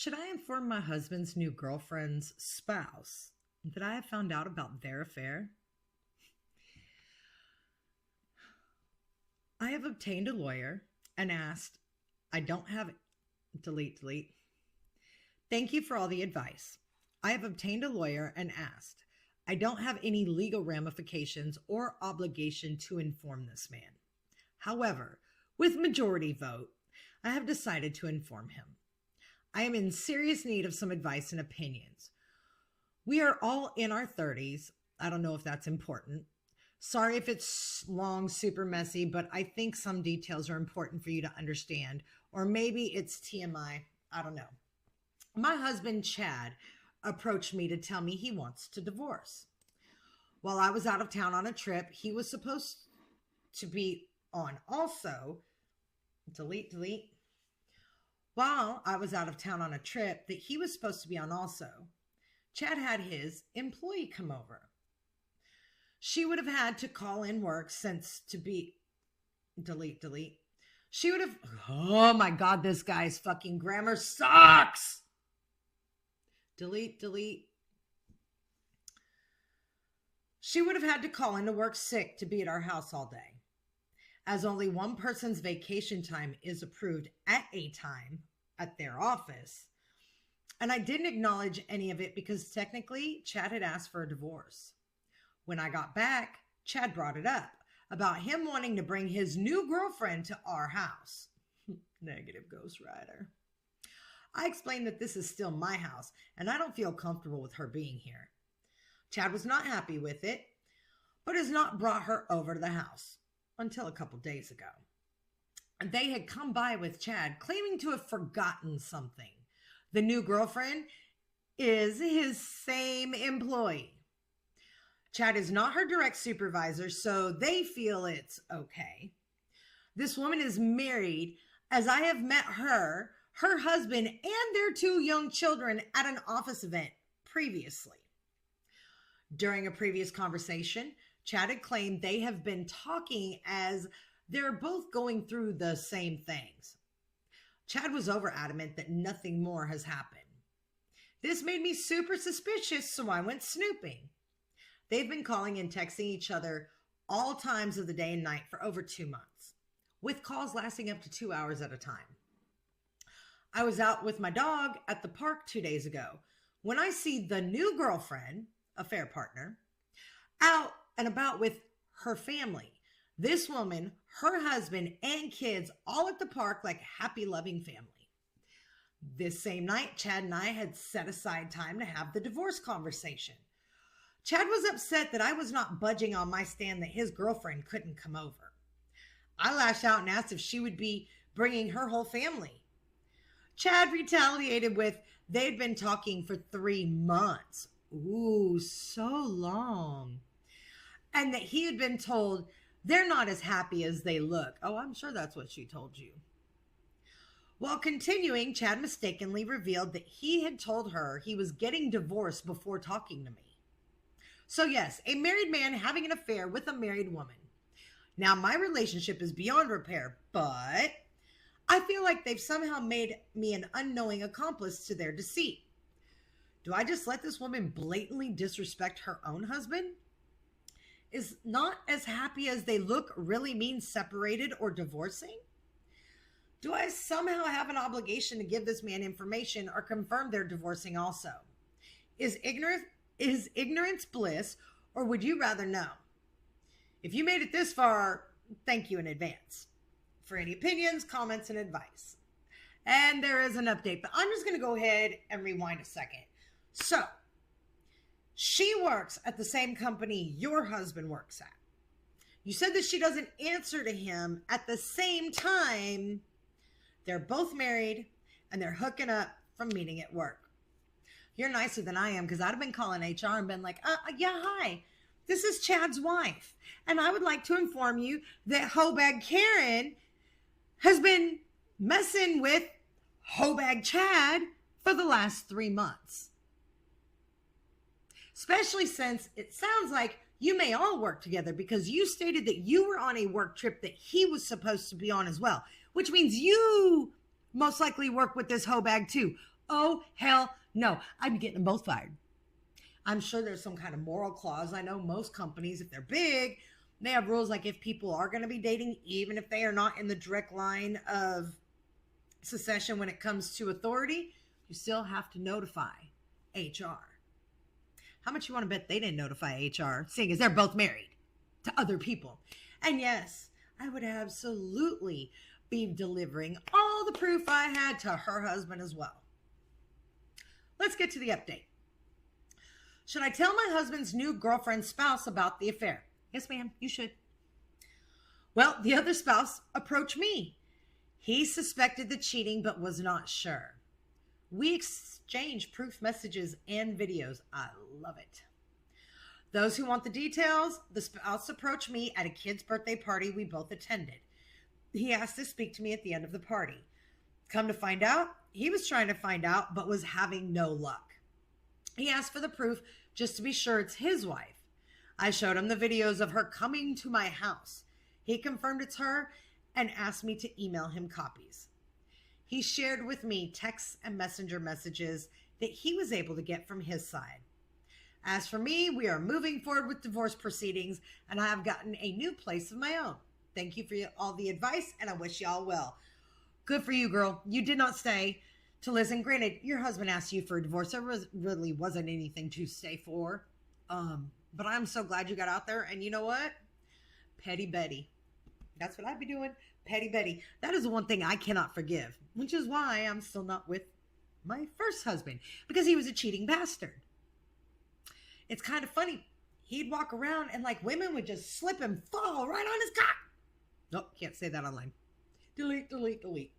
Should I inform my husband's new girlfriend's spouse that I have found out about their affair? I have obtained a lawyer and asked, I don't have, delete. Thank you for all the advice. I have obtained a lawyer and asked, I don't have any legal ramifications or obligation to inform this man. However, with majority vote, I have decided to inform him. I am in serious need of some advice and opinions. We are all in our 30s. I don't know if that's important. Sorry if it's long, super messy, but I think some details are important for you to understand. Or maybe it's TMI. I don't know. My husband, Chad, approached me to tell me he wants to divorce. While I was out of town on a trip, he was supposed to be on also. Delete. While I was out of town on a trip that he was supposed to be on also, Chad had his employee come over. She would have had to call in work since to be, delete. She would have, oh my God, this guy's fucking grammar sucks. Delete. She would have had to call into work sick to be at our house all day, as only one person's vacation time is approved at a time at their office. And I didn't acknowledge any of it because technically Chad had asked for a divorce. When I got back, Chad brought it up about him wanting to bring his new girlfriend to our house. Negative ghostwriter. I explained that this is still my house and I don't feel comfortable with her being here. Chad was not happy with it, but has not brought her over to the house until a couple days ago. They had come by with Chad claiming to have forgotten something. The new girlfriend is his same employee. Chad is not her direct supervisor, so they feel it's okay. This woman is married, as I have met her husband, and their two young children at an office event previously. During a previous conversation, Chad had claimed they have been talking as they're both going through the same things. Chad was adamant that nothing more has happened. This made me super suspicious, so I went snooping. They've been calling and texting each other all times of the day and night for over 2 months, with calls lasting up to 2 hours at a time. I was out with my dog at the park 2 days ago when I see the new girlfriend, affair partner, out and about with her family. This woman, her husband, and kids all at the park like a happy, loving family. This same night, Chad and I had set aside time to have the divorce conversation. Chad was upset that I was not budging on my stand that his girlfriend couldn't come over. I lashed out and asked if she would be bringing her whole family. Chad retaliated with, they'd been talking for 3 months. Ooh, so long. And that he had been told they're not as happy as they look. Oh, I'm sure that's what she told you. While continuing, Chad mistakenly revealed that he had told her he was getting divorced before talking to me. So yes, a married man having an affair with a married woman. Now, my relationship is beyond repair, but I feel like they've somehow made me an unknowing accomplice to their deceit. Do I just let this woman blatantly disrespect her own husband? Is not as happy as they look really mean separated or divorcing? Do I somehow have an obligation to give this man information or confirm they're divorcing also? Is ignorance bliss, or would you rather know? If you made it this far, thank you in advance for any opinions, comments, and advice. And there is an update, but I'm just going to go ahead and rewind a second. So, she works at the same company your husband works at. You said that she doesn't answer to him at the same time. They're both married and they're hooking up from meeting at work. You're nicer than I am, because I'd have been calling HR and been like, yeah, hi, this is Chad's wife. And I would like to inform you that Hobag Karen has been messing with Hobag Chad for the last 3 months. Especially since it sounds like you may all work together, because you stated that you were on a work trip that he was supposed to be on as well, which means you most likely work with this Hobag too. Oh, hell no. I'm getting them both fired. I'm sure there's some kind of moral clause. I know most companies, if they're big, they have rules like if people are going to be dating, even if they are not in the direct line of succession when it comes to authority, you still have to notify HR. How much you want to bet they didn't notify HR, seeing as they're both married to other people? And yes, I would absolutely be delivering all the proof I had to her husband as well. Let's get to the update. Should I tell my husband's new girlfriend's spouse about the affair? Yes, ma'am, you should. Well, the other spouse approached me. He suspected the cheating but was not sure. We exchanged proof messages and videos. I love it. Those who want the details, the spouse approached me at a kid's birthday party we both attended. He asked to speak to me at the end of the party. Come to find out, he was trying to find out but was having no luck. He asked for the proof just to be sure it's his wife. I showed him the videos of her coming to my house. He confirmed it's her and asked me to email him copies. He shared with me texts and messenger messages that he was able to get from his side. As for me, we are moving forward with divorce proceedings, and I have gotten a new place of my own. Thank you for all the advice, and I wish y'all well. Good for you, girl. You did not stay to listen. Granted, your husband asked you for a divorce. There really wasn't anything to stay for. But I'm so glad you got out there. And you know what? Petty Betty. That's what I'd be doing. Petty Betty. That is the one thing I cannot forgive, which is why I'm still not with my first husband, because he was a cheating bastard. It's kind of funny. He'd walk around and like women would just slip and fall right on his cock. Nope, can't say that online. Delete, delete, delete.